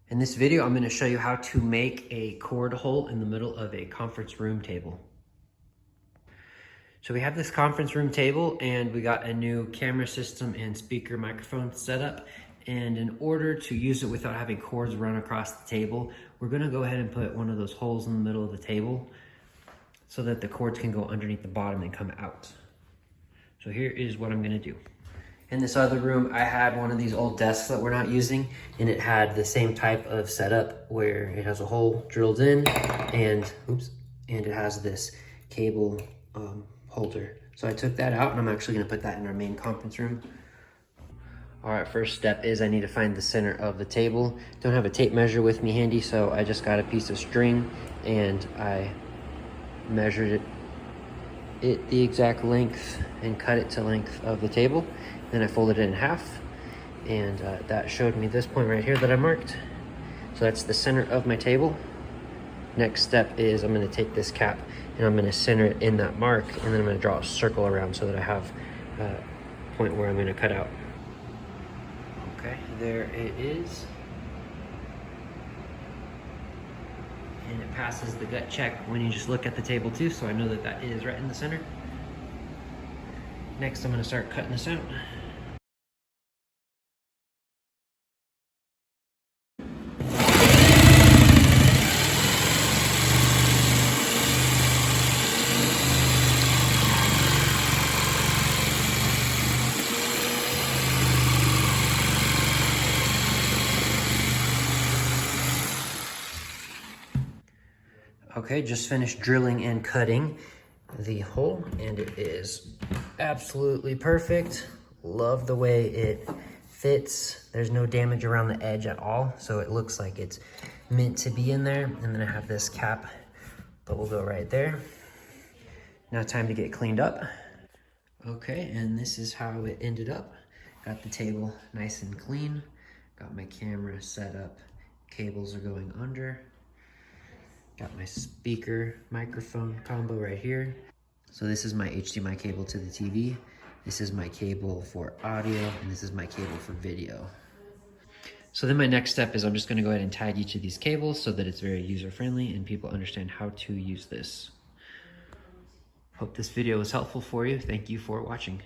In this video, I'm going to show you how to make a cord hole in the middle of a conference room table. So we have this conference room table and we got a new camera system and speaker microphone set up. And in order to use it without having cords run across the table, we're going to go ahead and put one of those holes in the middle of the table so that the cords can go underneath the bottom and come out. So here is what I'm going to do. In this other room, I had one of these old desks that we're not using, and it had the same type of setup where it has a hole drilled in and it has this cable holder. So I took that out and I'm actually gonna put that in our main conference room. All right, first step is I need to find the center of the table. Don't have a tape measure with me handy, so I just got a piece of string and I measured it the exact length and cut it to length of the table. Then I folded it in half, and that showed me this point right here that I marked. So that's the center of my table. Next step is I'm gonna take this cap and I'm gonna center it in that mark, and then I'm gonna draw a circle around so that I have a point where I'm gonna cut out. Okay, there it is. And it passes the gut check when you just look at the table too, so I know that that is right in the center. Next, I'm gonna start cutting this out. Okay, just finished drilling and cutting the hole, and it is absolutely perfect. Love the way it fits. There's no damage around the edge at all, so it looks like it's meant to be in there. And then I have this cap that will go right there. Now time to get cleaned up. Okay, and this is how it ended up. Got the table nice and clean. Got my camera set up. Cables are going under. Got my speaker microphone combo right here. So this is my HDMI cable to the TV. This is my cable for audio, and this is my cable for video. So then my next step is I'm just gonna go ahead and tag each of these cables so that it's very user-friendly and people understand how to use this. Hope this video was helpful for you. Thank you for watching.